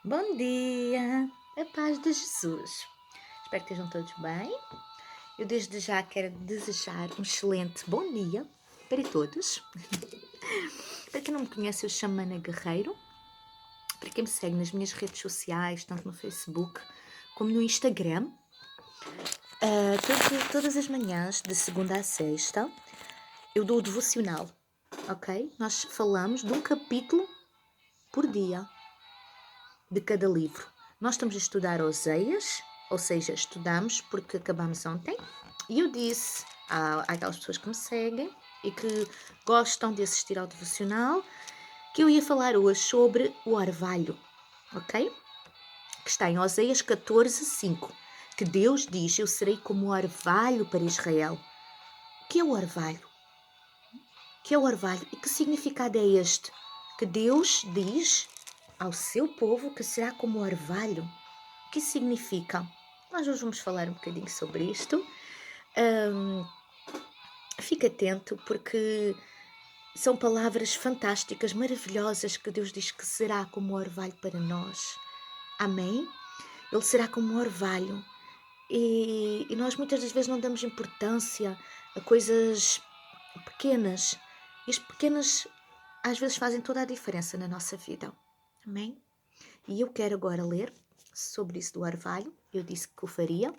Bom dia, a paz de Jesus. Espero que estejam todos bem. Eu desde já quero desejar um excelente bom dia para todos. Para quem não me conhece, eu chamo Ana Guerreiro. Para quem me segue nas minhas redes sociais, tanto no Facebook como no Instagram, todas as manhãs, de segunda a sexta, eu dou o devocional, ok? Nós falamos de um capítulo por dia de cada livro. Nós estamos a estudar Oseias, ou seja, estudamos porque acabamos ontem. E eu disse àquelas pessoas que me seguem e que gostam de assistir ao devocional que eu ia falar hoje sobre o orvalho, ok? Que está em Oseias 14:5, que Deus diz: eu serei como o orvalho para Israel. O que é o orvalho? O que é o orvalho? E que significado é este? Que Deus diz ao seu povo que será como o orvalho. O que isso significa? Nós hoje vamos falar um bocadinho sobre isto. Fica atento porque são palavras fantásticas, maravilhosas, que Deus diz que será como o orvalho para nós. Amém? Ele será como um orvalho. E nós muitas das vezes não damos importância a coisas pequenas. E as pequenas às vezes fazem toda a diferença na nossa vida. Amém? E eu quero agora ler sobre isso do orvalho. Eu disse que o faria.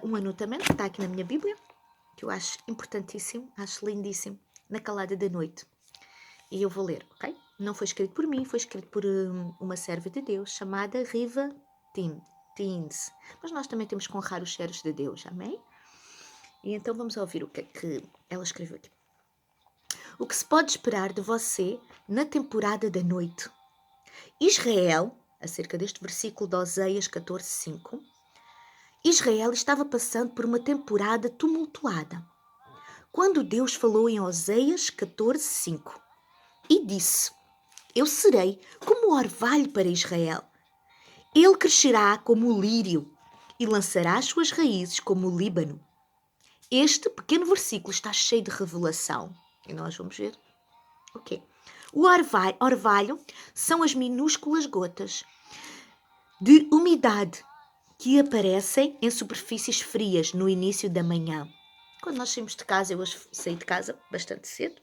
Um anotamento que está aqui na minha Bíblia, que eu acho importantíssimo, acho lindíssimo, na calada da noite. E eu vou ler, ok? Não foi escrito por mim, foi escrito por uma serva de Deus chamada Riva Teens. Mas nós também temos que honrar os servos de Deus, amém? E então vamos ouvir o que é que ela escreveu aqui. O que se pode esperar de você na temporada da noite? Israel, acerca deste versículo de Oseias 14:5, Israel estava passando por uma temporada tumultuada. Quando Deus falou em Oseias 14:5 e disse: eu serei como o orvalho para Israel. Ele crescerá como o lírio e lançará as suas raízes como o Líbano. Este pequeno versículo está cheio de revelação. E nós vamos ver o quê? O orvalho são as minúsculas gotas de umidade que aparecem em superfícies frias no início da manhã. Quando nós saímos de casa, eu hoje saí de casa bastante cedo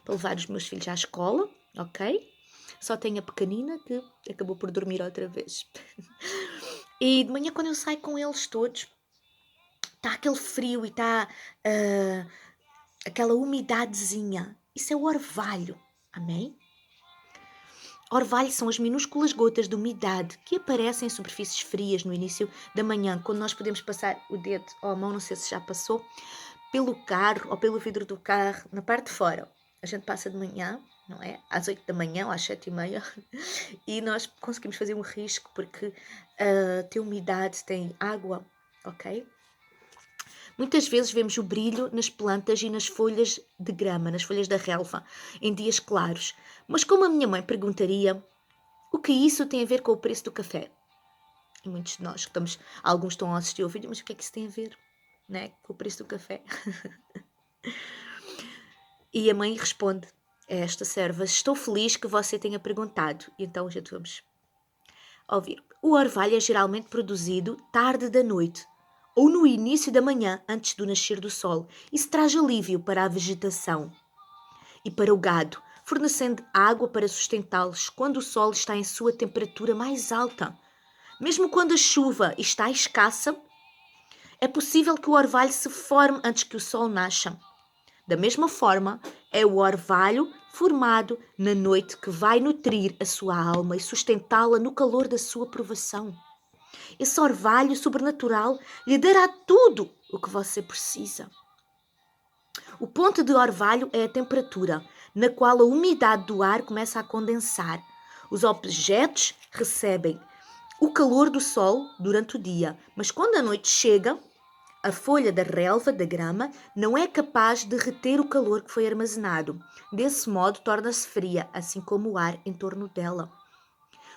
para levar os meus filhos à escola, ok? Só tenho a pequenina que acabou por dormir outra vez. E de manhã, quando eu saio com eles todos, está aquele frio e está aquela umidadezinha. Isso é o orvalho, amém? Orvalho são as minúsculas gotas de umidade que aparecem em superfícies frias no início da manhã, quando nós podemos passar o dedo ou a mão, não sei se já passou, pelo carro ou pelo vidro do carro, na parte de fora. A gente passa de manhã, não é? Às 8 da manhã ou às 7:30 e nós conseguimos fazer um risco porque tem umidade, tem água, ok? Muitas vezes vemos o brilho nas plantas e nas folhas de grama, nas folhas da relva, em dias claros. Mas como a minha mãe perguntaria, o que isso tem a ver com o preço do café? E muitos de nós estamos, alguns estão a assistir ao vídeo, mas o que é que isso tem a ver, né, com o preço do café? E a mãe responde a esta serva: estou feliz que você tenha perguntado. E então já vamos ouvir. O orvalho é geralmente produzido tarde da noite ou no início da manhã, antes do nascer do sol. Isso traz alívio para a vegetação e para o gado, fornecendo água para sustentá-los quando o sol está em sua temperatura mais alta. Mesmo quando a chuva está escassa, é possível que o orvalho se forme antes que o sol nasça. Da mesma forma, é o orvalho formado na noite que vai nutrir a sua alma e sustentá-la no calor da sua provação. Esse orvalho sobrenatural lhe dará tudo o que você precisa. O ponto de orvalho é a temperatura, na qual a umidade do ar começa a condensar. Os objetos recebem o calor do sol durante o dia, mas quando a noite chega, a folha da relva, da grama, não é capaz de reter o calor que foi armazenado. Desse modo, torna-se fria, assim como o ar em torno dela.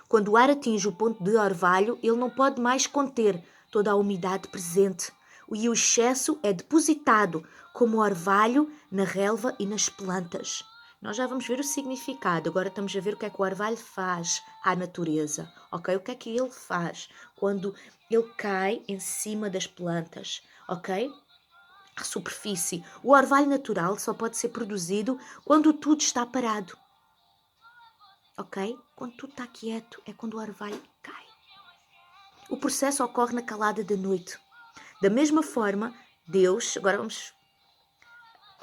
Quando o ar atinge o ponto de orvalho, ele não pode mais conter toda a umidade presente e o excesso é depositado como orvalho na relva e nas plantas. Nós já vamos ver o significado, agora estamos a ver o que é que o orvalho faz à natureza, ok? O que é que ele faz quando ele cai em cima das plantas, ok? A superfície. O orvalho natural só pode ser produzido quando tudo está parado, ok? Quando tudo está quieto é quando o orvalho cai. O processo ocorre na calada da noite. Da mesma forma, Deus, agora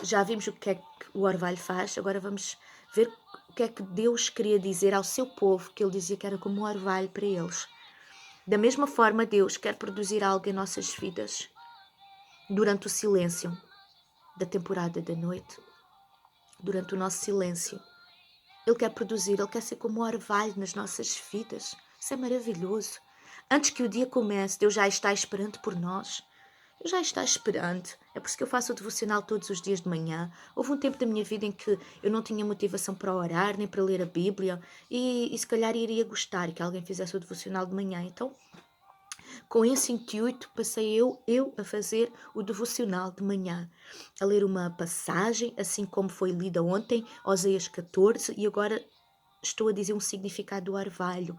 já vimos o que é que o orvalho faz, agora vamos ver o que é que Deus queria dizer ao seu povo, que ele dizia que era como um orvalho para eles. Da mesma forma, Deus quer produzir algo em nossas vidas durante o silêncio da temporada da noite, durante o nosso silêncio. Ele quer produzir, ele quer ser como um orvalho nas nossas vidas. Isso é maravilhoso. Antes que o dia comece, Deus já está esperando por nós. Eu já está esperando. É por isso que eu faço o devocional todos os dias de manhã. Houve um tempo da minha vida em que eu não tinha motivação para orar, nem para ler a Bíblia. E se calhar iria gostar que alguém fizesse o devocional de manhã. Então, com esse intuito, passei eu a fazer o devocional de manhã. A ler uma passagem, assim como foi lida ontem, Oséias 14, e agora estou a dizer um significado do orvalho.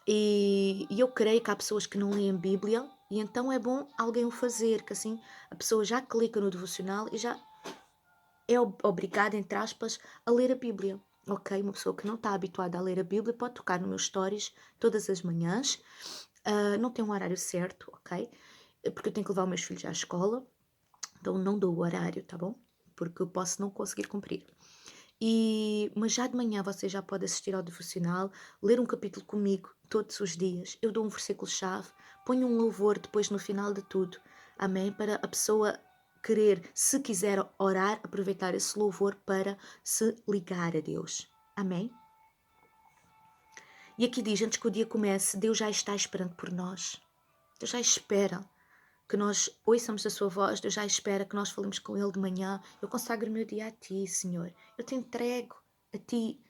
E eu creio que há pessoas que não leem Bíblia e então é bom alguém o fazer, que assim a pessoa já clica no devocional e já é obrigada, entre aspas, a ler a Bíblia. Ok? Uma pessoa que não está habituada a ler a Bíblia pode tocar no meus stories todas as manhãs. Não tem um horário certo, ok? Porque eu tenho que levar os meus filhos à escola, então não dou o horário, tá bom? Porque eu posso não conseguir cumprir. Mas já de manhã você já pode assistir ao devocional, ler um capítulo comigo todos os dias. Eu dou um versículo-chave, ponho um louvor depois no final de tudo. Amém? Para a pessoa querer, se quiser orar, aproveitar esse louvor para se ligar a Deus. Amém? E aqui diz, antes que o dia comece, Deus já está esperando por nós. Deus já espera que nós ouçamos a sua voz. Deus já espera que nós falemos com Ele de manhã. Eu consagro o meu dia a Ti, Senhor. Eu te entrego a Ti.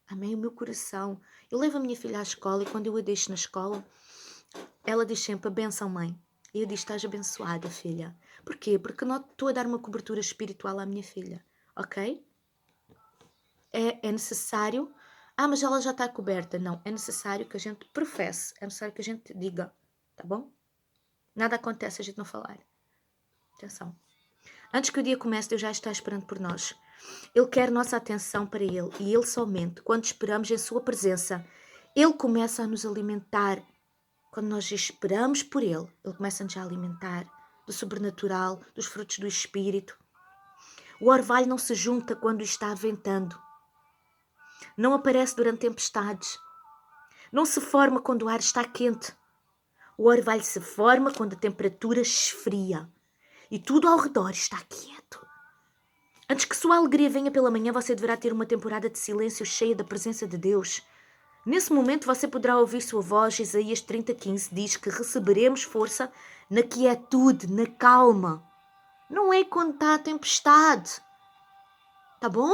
Amém? O meu coração. Eu levo a minha filha à escola e quando eu a deixo na escola, ela diz sempre, a benção, mãe. E eu digo, estás abençoada, filha. Porquê? Porque não estou a dar uma cobertura espiritual à minha filha. Ok? É necessário... mas ela já está coberta. Não, é necessário que a gente professe. É necessário que a gente diga. Tá bom? Nada acontece se a gente não falar. Atenção. Antes que o dia comece, Deus já está esperando por nós. Ele quer nossa atenção para Ele e Ele somente, quando esperamos em Sua presença, Ele começa a nos alimentar. Quando nós esperamos por Ele começa-nos a alimentar do sobrenatural, dos frutos do Espírito. O orvalho não se junta quando está ventando. Não aparece durante tempestades. Não se forma quando o ar está quente. O orvalho se forma quando a temperatura esfria e tudo ao redor está quieto. Antes que sua alegria venha pela manhã, você deverá ter uma temporada de silêncio cheia da presença de Deus. Nesse momento você poderá ouvir sua voz. Isaías 30:15 diz que receberemos força na quietude, na calma. Não é quando está a tempestade. Tá bom?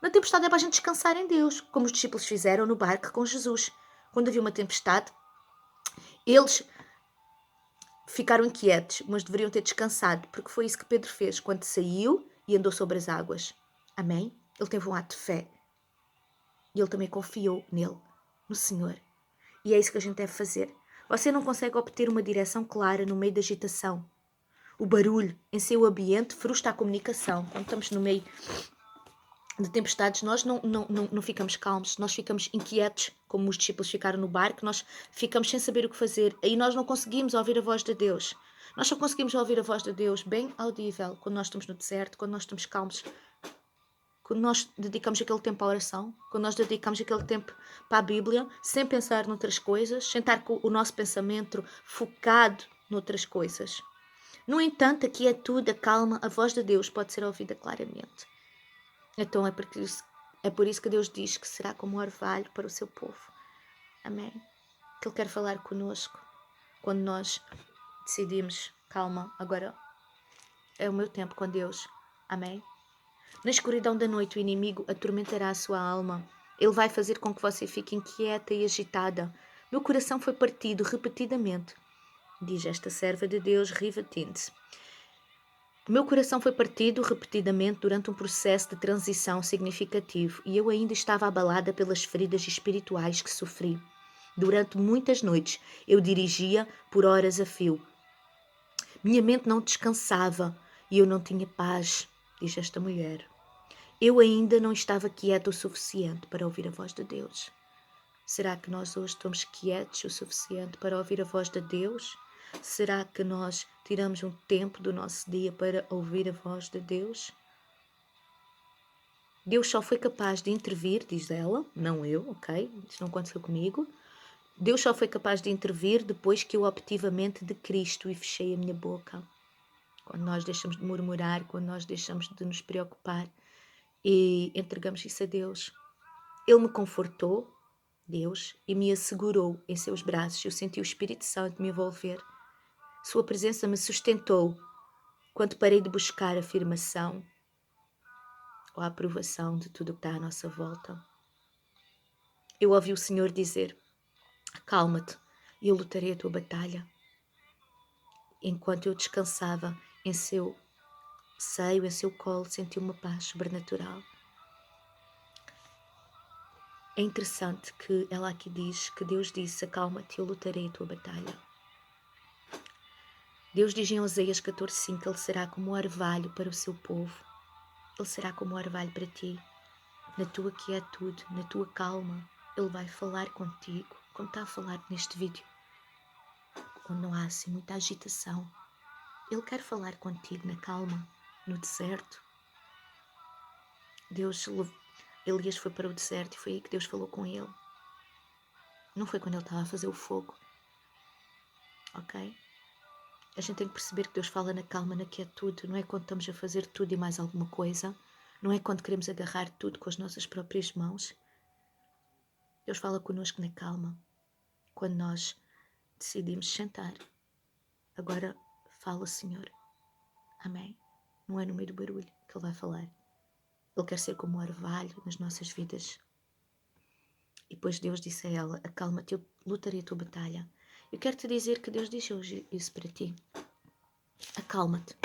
Na tempestade é para a gente descansar em Deus, como os discípulos fizeram no barco com Jesus. Quando havia uma tempestade, eles ficaram inquietos, mas deveriam ter descansado, porque foi isso que Pedro fez quando saiu e andou sobre as águas. Amém? Ele teve um ato de fé. E ele também confiou nele, no Senhor. E é isso que a gente deve fazer. Você não consegue obter uma direção clara no meio da agitação. O barulho em seu ambiente frustra a comunicação. Quando estamos no meio de tempestades, nós não ficamos calmos, nós ficamos inquietos, como os discípulos ficaram no barco, nós ficamos sem saber o que fazer. Aí nós não conseguimos ouvir a voz de Deus. Nós só conseguimos ouvir a voz de Deus bem audível quando nós estamos no deserto, quando nós estamos calmos, quando nós dedicamos aquele tempo à oração, quando nós dedicamos aquele tempo para a Bíblia, sem pensar noutras coisas, sem estar com o nosso pensamento focado noutras coisas. No entanto, a quietude, a calma, a voz de Deus pode ser ouvida claramente. Então é por isso que Deus diz que será como um orvalho para o seu povo. Amém? Que Ele quer falar conosco quando nós decidimos, calma, agora é o meu tempo com Deus. Amém? Na escuridão da noite o inimigo atormentará a sua alma. Ele vai fazer com que você fique inquieta e agitada. Meu coração foi partido repetidamente, diz esta serva de Deus, Riva Tinte. O meu coração foi partido repetidamente durante um processo de transição significativo e eu ainda estava abalada pelas feridas espirituais que sofri. Durante muitas noites eu dirigia por horas a fio. Minha mente não descansava e eu não tinha paz, diz esta mulher. Eu ainda não estava quieta o suficiente para ouvir a voz de Deus. Será que nós hoje estamos quietos o suficiente para ouvir a voz de Deus? Será que nós tiramos um tempo do nosso dia para ouvir a voz de Deus? Deus só foi capaz de intervir, diz ela, não eu, ok? Isto não aconteceu comigo. Deus só foi capaz de intervir depois que eu obtive a mente de Cristo e fechei a minha boca. Quando nós deixamos de murmurar, quando nós deixamos de nos preocupar e entregamos isso a Deus. Ele me confortou, Deus, e me assegurou em seus braços. Eu senti o Espírito Santo me envolver. Sua presença me sustentou quando parei de buscar afirmação ou a aprovação de tudo o que está à nossa volta. Eu ouvi o Senhor dizer: acalma-te, e eu lutarei a tua batalha. Enquanto eu descansava em seu seio, em seu colo, senti uma paz sobrenatural. É interessante que ela aqui diz que Deus disse: acalma-te, eu lutarei a tua batalha. Deus diz em Oséias 14:5 que Ele será como um orvalho para o seu povo. Ele será como um orvalho para ti. Na tua quietude, na tua calma, Ele vai falar contigo, como está a falar neste vídeo. Quando não há assim muita agitação, Ele quer falar contigo na calma, no deserto. Elias foi para o deserto e foi aí que Deus falou com ele. Não foi quando ele estava a fazer o fogo. Ok? A gente tem que perceber que Deus fala na calma, na quietude. Não é quando estamos a fazer tudo e mais alguma coisa. Não é quando queremos agarrar tudo com as nossas próprias mãos. Deus fala connosco na calma. Quando nós decidimos sentar. Agora fala, Senhor. Amém. Não é no meio do barulho que Ele vai falar. Ele quer ser como um orvalho nas nossas vidas. E depois Deus disse a ela: acalma-te, eu lutarei a tua batalha. Eu quero te dizer que Deus diz hoje isso para ti. Acalma-te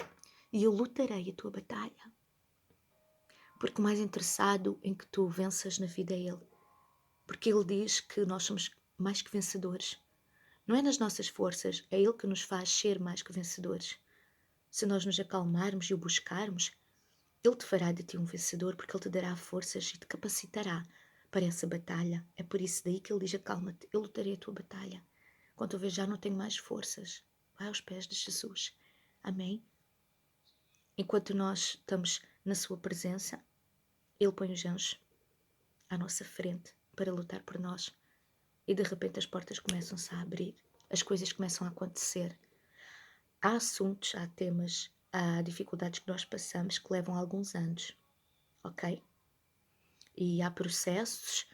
e eu lutarei a tua batalha. Porque mais interessado em que tu venças na vida é Ele. Porque Ele diz que nós somos mais que vencedores. Não é nas nossas forças, é Ele que nos faz ser mais que vencedores. Se nós nos acalmarmos e o buscarmos, Ele te fará de ti um vencedor, porque Ele te dará forças e te capacitará para essa batalha. É por isso daí que Ele diz: acalma-te, eu lutarei a tua batalha. Quando tu vês já não tenho mais forças, vai aos pés de Jesus. Amém? Enquanto nós estamos na sua presença, Ele põe os anjos à nossa frente para lutar por nós. E de repente as portas começam-se a abrir, as coisas começam a acontecer. Há assuntos, há temas, há dificuldades que nós passamos que levam alguns anos, ok? E há processos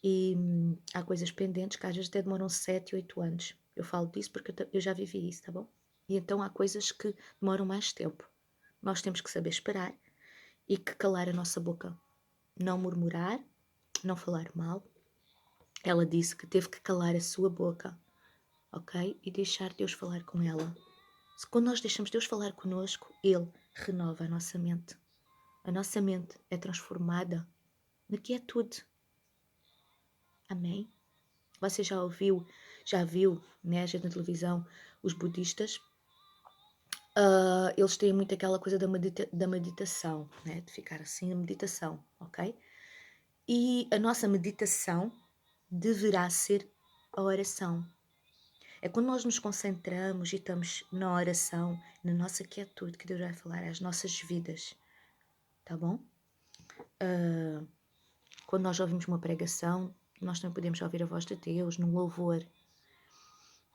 e há coisas pendentes que às vezes até demoram 7, 8 anos. Eu falo disso porque eu já vivi isso, tá bom? E então há coisas que demoram mais tempo. Nós temos que saber esperar e que calar a nossa boca. Não murmurar, não falar mal. Ela disse que teve que calar a sua boca, ok? E deixar Deus falar com ela. Quando nós deixamos Deus falar connosco, Ele renova a nossa mente. A nossa mente é transformada na quietude. Amém? Você já viu, né, a gente na televisão, os budistas, eles têm muito aquela coisa da meditação, né, de ficar assim na meditação, ok? E a nossa meditação deverá ser a oração. É quando nós nos concentramos e estamos na oração, na nossa quietude, que Deus vai falar às nossas vidas, tá bom? Quando nós ouvimos uma pregação, nós também podemos ouvir a voz de Deus, num louvor.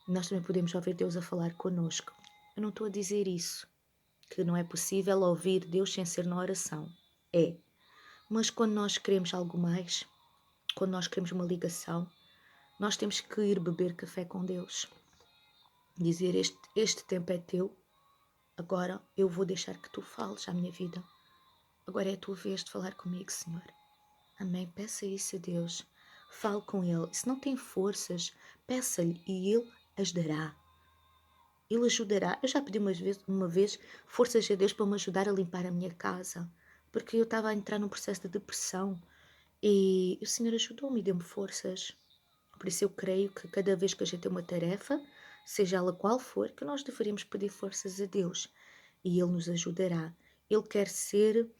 Nós também podemos ouvir Deus a falar connosco. Eu não estou a dizer isso, que não é possível ouvir Deus sem ser na oração. É. Mas quando nós queremos algo mais, quando nós queremos uma ligação, nós temos que ir beber café com Deus. Dizer: este tempo é teu, agora eu vou deixar que tu fales à minha vida. Agora é a tua vez de falar comigo, Senhor. Amém? Peça isso a Deus. Fale com Ele. Se não tem forças, peça-lhe e Ele as dará. Ele ajudará. Eu já pedi uma vez forças a Deus para me ajudar a limpar a minha casa, porque eu estava a entrar num processo de depressão e o Senhor ajudou-me e deu-me forças. Por isso eu creio que cada vez que a gente tem uma tarefa, seja ela qual for, que nós deveríamos pedir forças a Deus e Ele nos ajudará. Ele quer ser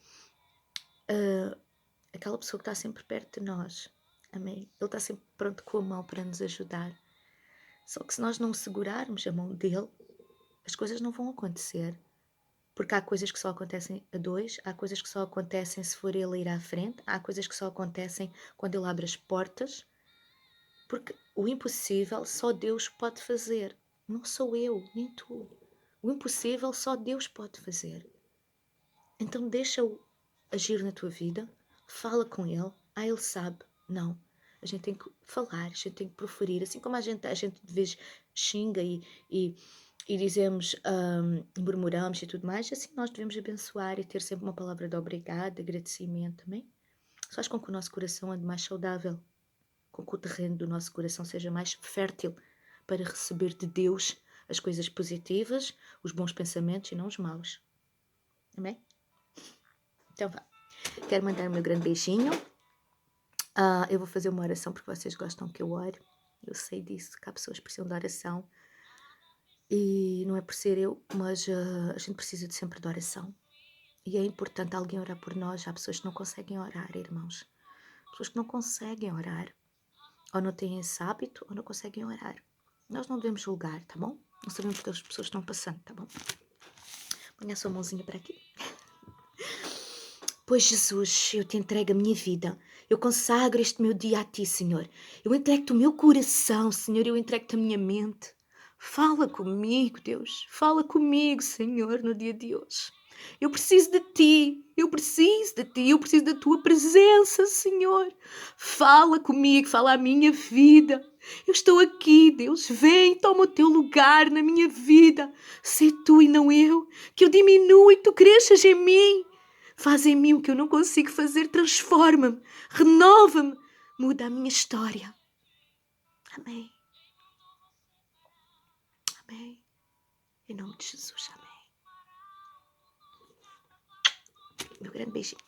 aquela pessoa que está sempre perto de nós. Amém? Ele está sempre pronto com a mão para nos ajudar. Só que se nós não segurarmos a mão dele, as coisas não vão acontecer. Porque há coisas que só acontecem a dois, há coisas que só acontecem se for ele a ir à frente, há coisas que só acontecem quando ele abre as portas. Porque o impossível só Deus pode fazer. Não sou eu, nem tu. O impossível só Deus pode fazer. Então deixa-o agir na tua vida, fala com ele. Ele sabe. Não. A gente tem que falar, a gente tem que proferir. Assim como a gente de vez xinga e dizemos, murmuramos e tudo mais, assim nós devemos abençoar e ter sempre uma palavra de obrigado, de agradecimento também. Isso faz com que o nosso coração ande mais saudável, com que o terreno do nosso coração seja mais fértil para receber de Deus as coisas positivas, os bons pensamentos e não os maus. Amém? Então vá. Quero mandar o meu grande beijinho. Eu vou fazer uma oração porque vocês gostam que eu ore. Eu sei disso, que há pessoas que precisam de oração. E não é por ser eu, mas a gente precisa de sempre de oração. E é importante alguém orar por nós. Há pessoas que não conseguem orar, irmãos. Pessoas que não conseguem orar. Ou não têm esse hábito, ou não conseguem orar. Nós não devemos julgar, tá bom? Não sabemos o que as pessoas estão passando, tá bom? Põe a sua mãozinha para aqui. Pois Jesus, eu te entrego a minha vida. Eu consagro este meu dia a ti, Senhor. Eu entrego-te o meu coração, Senhor. Eu entrego-te a minha mente. Fala comigo, Deus. Fala comigo, Senhor, no dia de hoje. Eu preciso de ti. Eu preciso de ti. Eu preciso da tua presença, Senhor. Fala comigo. Fala a minha vida. Eu estou aqui, Deus. Vem, toma o teu lugar na minha vida. Sê tu e não eu. Que eu diminua e tu cresças em mim. Faz em mim o que eu não consigo fazer, transforma-me, renova-me, muda a minha história. Amém. Amém. Em nome de Jesus, amém. Meu grande beijinho.